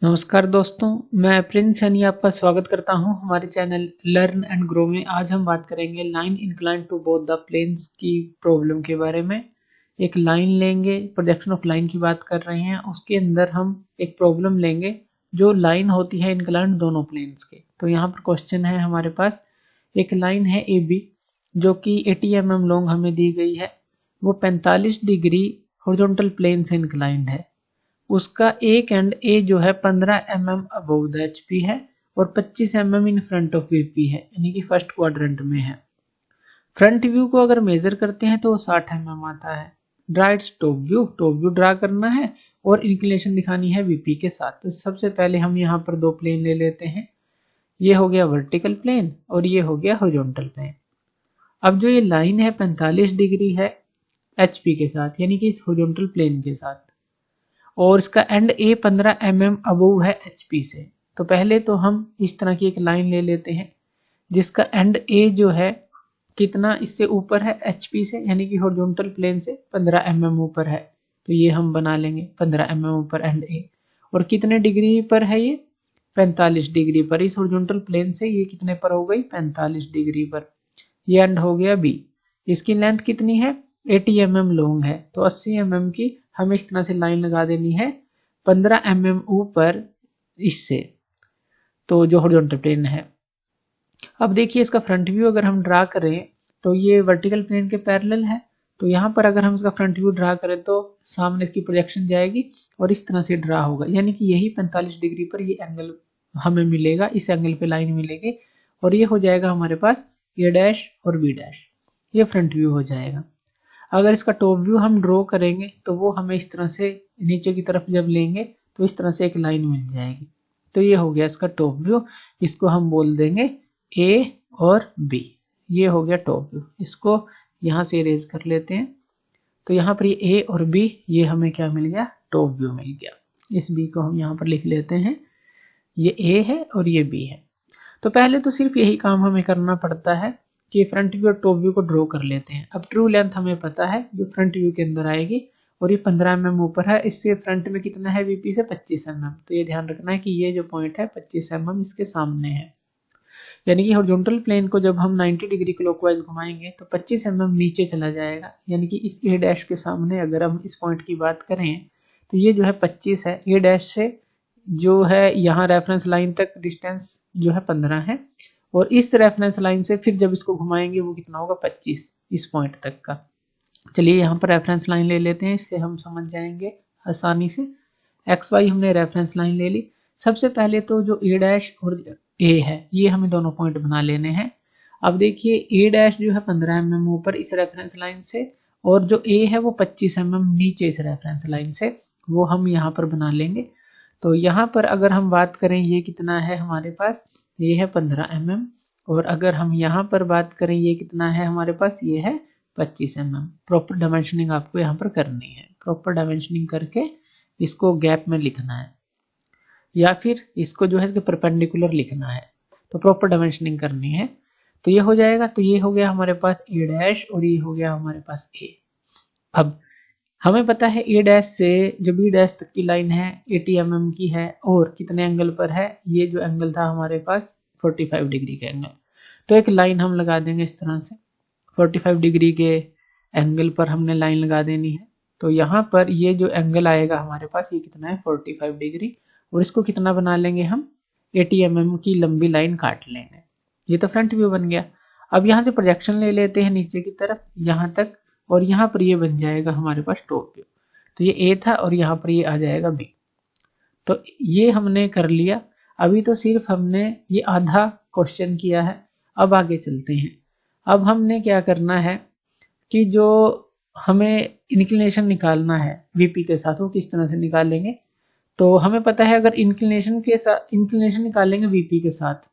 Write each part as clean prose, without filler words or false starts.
नमस्कार दोस्तों, मैं प्रिंस सैनी आपका स्वागत करता हूं हमारे चैनल लर्न एंड ग्रो में। आज हम बात करेंगे line incline to both the planes की प्रॉब्लम के बारे में। एक लाइन लेंगे, प्रोजेक्शन ऑफ लाइन की बात कर रहे हैं, उसके अंदर हम एक प्रॉब्लम लेंगे जो लाइन होती है इंक्लाइन दोनों प्लेन्स के। तो यहाँ पर क्वेश्चन है हमारे पास, एक लाइन है ए बी जो कि 80 mm लॉन्ग हमें दी गई है। वो 45 डिग्री हॉरिजॉन्टल प्लेन से इंक्लाइंड है। उसका एक एंड ए जो है 15 mm अबव द HP है और 25 mm in front of VP है, यानी कि फर्स्ट क्वाड्रेंट में है। फ्रंट व्यू को अगर मेजर करते हैं तो 60 mm आता है। Draw its top view draw करना है और इंक्लिनेशन दिखानी है VP के साथ। तो सबसे पहले हम यहाँ पर दो प्लेन ले लेते हैं। ये हो गया वर्टिकल प्लेन और ये हो गया हॉरिजॉन्टल प्लेन। अब जो ये लाइन है 45 डिग्री है HP के साथ, यानी कि इस हॉरिजॉन्टल प्लेन के साथ, और इसका एंड ए 15 mm अबव है HP से। तो पहले तो हम इस तरह की एक लाइन ले लेते हैं जिसका एंड ए जो है कितना इससे ऊपर है HP से, यानी कि हॉरिजॉन्टल प्लेन से 15 mm ऊपर है। तो ये हम बना लेंगे 15 mm ऊपर एंड ए। और कितने डिग्री पर है ये? 45 डिग्री पर। इस हॉरिजॉन्टल प्लेन से ये कितने पर हो गई? 45 डिग्री पर। ये एंड हो गया बी। इसकी लेंथ कितनी है? 80 mm लॉन्ग है। तो 80 mm की हमें इस तरह से लाइन लगा देनी है 15 mm ऊपर इससे, तो जो हॉरिजॉन्टल प्लेन है। अब देखिए इसका फ्रंट व्यू अगर हम ड्रा करें तो ये वर्टिकल प्लेन के पैरेलल है। तो यहाँ पर अगर हम इसका फ्रंट व्यू ड्रा करें तो सामने इसकी प्रोजेक्शन जाएगी और इस तरह से ड्रा होगा, यानी कि यही 45 डिग्री पर ये एंगल हमें मिलेगा, इस एंगल पे लाइन मिलेगी और ये हो जाएगा हमारे पास ए डैश और बी डैश। ये फ्रंट व्यू हो जाएगा। अगर इसका टॉप व्यू हम ड्रॉ करेंगे तो वो हमें इस तरह से नीचे की तरफ जब लेंगे तो इस तरह से एक लाइन मिल जाएगी। तो ये हो गया इसका टॉप व्यू। इसको हम बोल देंगे ए और बी। ये हो गया टॉप व्यू। इसको यहाँ से इरेज कर लेते हैं। तो यहाँ पर ये ए और बी, ये हमें क्या मिल गया? टॉप व्यू मिल गया। इस बी को हम यहाँ पर लिख लेते हैं। ये ए है और ये बी है। तो पहले तो सिर्फ यही काम हमें करना पड़ता है कि फ्रंट व्यू और टॉप व्यू को ड्रॉ कर लेते हैं। अब ट्रू लेंथ हमें पता है जो फ्रंट व्यू के अंदर आएगी और ये 15 mm ऊपर है। इससे फ्रंट में कितना है? VP से 25 mm। तो ये ध्यान रखना है कि ये जो पॉइंट है 25 mm इसके सामने है, यानी कि हॉरिजॉन्टल प्लेन को जब हम 90 डिग्री क्लॉकवाइज घुमाएंगे तो 25 mm नीचे चला जाएगा, यानी कि इस ए डैश के सामने अगर हम इस पॉइंट की बात करें तो ये जो है 25 है। ए डैश से जो है यहाँ रेफरेंस लाइन तक डिस्टेंस जो है 15 है और इस रेफरेंस लाइन से फिर जब इसको घुमाएंगे वो कितना होगा? 25 इस पॉइंट तक का। चलिए यहाँ पर रेफरेंस लाइन ले लेते हैं, इससे हम समझ जाएंगे आसानी से। एक्स वाई हमने रेफरेंस लाइन ले ली। सबसे पहले तो जो ए डैश और ए है ये हमें दोनों पॉइंट बना लेने हैं। अब देखिए ए डैश जो है 15 mm ऊपर इस रेफरेंस लाइन से और जो ए है वो 25 mm नीचे इस रेफरेंस लाइन से, वो हम यहाँ पर बना लेंगे। तो यहाँ पर अगर हम बात करें ये कितना है हमारे पास? ये है 15 mm। और अगर हम यहाँ पर बात करें ये कितना है हमारे पास? ये है 25 mm। प्रॉपर डायमेंशनिंग आपको यहाँ पर करनी है। प्रॉपर डायमेंशनिंग करके इसको गैप में लिखना है या फिर इसको जो है इसके परपेंडिकुलर लिखना है। तो प्रॉपर डायमेंशनिंग करनी है। तो ये हो जाएगा। तो ये हो गया हमारे पास ए डैश और ये हो गया हमारे पास ए। अब हमें पता है ए डैश से जो बी डैश तक की लाइन है 80 mm की है और कितने एंगल पर है? ये जो एंगल था हमारे पास 45 डिग्री का एंगल। तो एक लाइन हम लगा देंगे इस तरह से 45 डिग्री के एंगल पर हमने लाइन लगा देनी है। तो यहाँ पर ये जो एंगल आएगा हमारे पास ये कितना है? 45 डिग्री। और इसको कितना बना लेंगे हम? 80 mm की लंबी लाइन काट लेंगे। ये तो फ्रंट व्यू बन गया। अब यहाँ से प्रोजेक्शन ले लेते हैं नीचे की तरफ यहाँ तक और यहाँ पर ये बन जाएगा हमारे पास टॉप व्यू। तो ये ए था और यहाँ पर ये आ जाएगा बी। तो ये हमने कर लिया। अभी तो सिर्फ हमने ये आधा क्वेश्चन किया है। अब आगे चलते हैं। अब हमने क्या करना है कि जो हमें इंक्लिनेशन निकालना है VP के साथ वो किस तरह से निकालेंगे? तो हमें पता है अगर इंक्लिनेशन निकालेंगे VP के साथ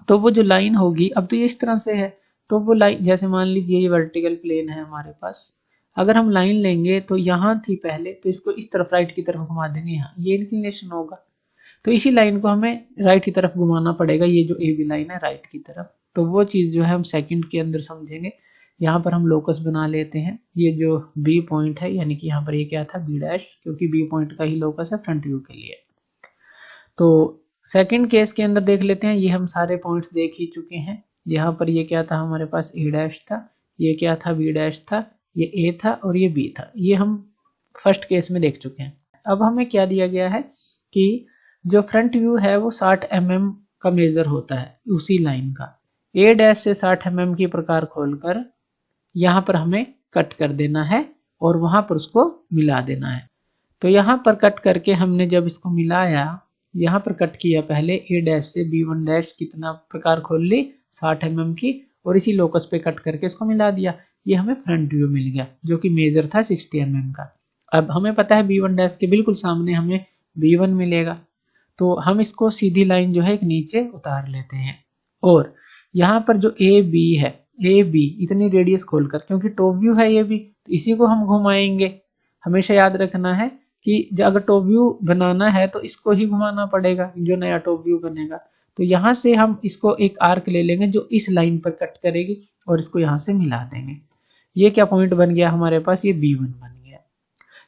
तो वो जो लाइन होगी, अब तो ये इस तरह से है, तो वो लाइन जैसे मान लीजिए ये वर्टिकल प्लेन है हमारे पास। अगर हम लाइन लेंगे तो यहाँ थी पहले, तो इसको इस तरफ राइट की तरफ घुमा देंगे, यहाँ ये इंक्लिनेशन होगा। तो इसी लाइन को हमें राइट की तरफ घुमाना पड़ेगा, ये जो ए बी लाइन है राइट की तरफ। तो वो चीज़ जो है हम सेकंड के अंदर समझेंगे। यहाँ पर हम लोकस बना लेते हैं। ये जो बी पॉइंट है, यानी कि यहाँ पर ये क्या था? बी डैश, क्योंकि बी पॉइंट का ही लोकस है फ्रंट व्यू के लिए। तो सेकंड केस के अंदर देख लेते हैं, ये हम सारे पॉइंट्स देख ही चुके हैं। यहाँ पर ये क्या था, हमारे पास ए डैश था, ये क्या था, बी डैश था, ये ए था और ये बी था। ये हम फर्स्ट केस में देख चुके हैं। अब हमें क्या दिया गया है कि जो फ्रंट व्यू है वो 60 mm का मेजर होता है उसी लाइन का। ए डैश से 60 mm की प्रकार खोलकर यहाँ पर हमें कट कर देना है और वहां पर उसको मिला देना है। तो यहाँ पर कट करके हमने जब इसको मिलाया, यहाँ पर कट किया पहले ए डैश से B1 डैश कितना प्रकार खोल ली 60 mm की, और इसी लोकस पे कट करके इसको मिला दिया। ये हमें फ्रंट व्यू मिल गया जो कि मेजर था 60 mm का। अब हमें पता है B1 डैश के बिल्कुल सामने हमें B1 मिलेगा, तो हम इसको सीधी लाइन जो है एक नीचे उतार लेते हैं। और यहाँ पर जो ए बी है, ए बी इतनी रेडियस खोलकर, क्योंकि टॉप व्यू है ये भी, तो इसी को हम घुमाएंगे। हमेशा याद रखना है कि अगर टॉप व्यू बनाना है तो इसको ही घुमाना पड़ेगा, जो नया टॉप व्यू बनेगा। तो यहाँ से हम इसको एक आर्क ले लेंगे जो इस लाइन पर कट करेगी और इसको यहाँ से मिला देंगे। ये क्या पॉइंट बन गया हमारे पास, ये B1 बन गया।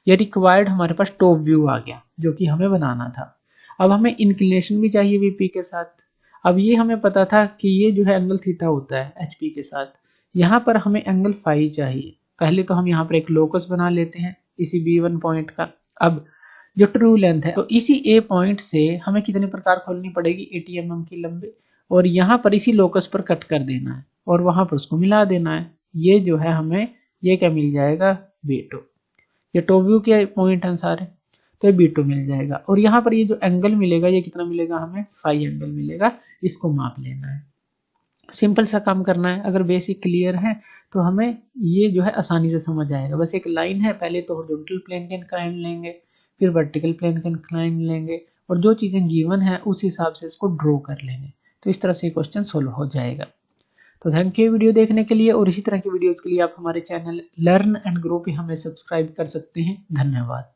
ये रिक्वायर्ड हमारे पास टॉप व्यू आ गया जो कि हमें बनाना था। अब हमें इंक्लिनेशन भी चाहिए VP के साथ। अब ये हमें पता था कि ये जो है एंगल थीटा होता है HP के साथ। यहाँ पर हमें एंगल फाई चाहिए। पहले तो हम यहाँ पर एक लोकस बना लेते हैं इसी B1 पॉइंट का। अब जो ट्रू लेंथ है, तो इसी A पॉइंट से हमें कितनी प्रकार खोलनी पड़ेगी, 80 mm की लंबी, और यहाँ पर इसी लोकस पर कट कर देना है और वहां पर उसको मिला देना है। ये जो है हमें ये क्या मिल जाएगा, B2। ये टॉप व्यू के पॉइंट हैं सारे, तो ये B2 मिल जाएगा। और यहाँ पर ये जो एंगल मिलेगा ये कितना मिलेगा, हमें फाई एंगल मिलेगा। इसको माप लेना है, सिंपल सा काम करना है। अगर बेसिक क्लियर है तो हमें ये जो है आसानी से समझ आएगा। बस एक लाइन है, पहले तो हॉरिजॉन्टल प्लेन के इंक्लाइन लेंगे, फिर वर्टिकल प्लेन के इंक्लाइन लेंगे, और जो चीजें गिवन है उस हिसाब से इसको ड्रॉ कर लेंगे। तो इस तरह से क्वेश्चन सोल्व हो जाएगा। तो थैंक यू वीडियो देखने के लिए, और इसी तरह की वीडियोस के लिए आप हमारे चैनल लर्न एंड ग्रो पे हमें सब्सक्राइब कर सकते हैं। धन्यवाद।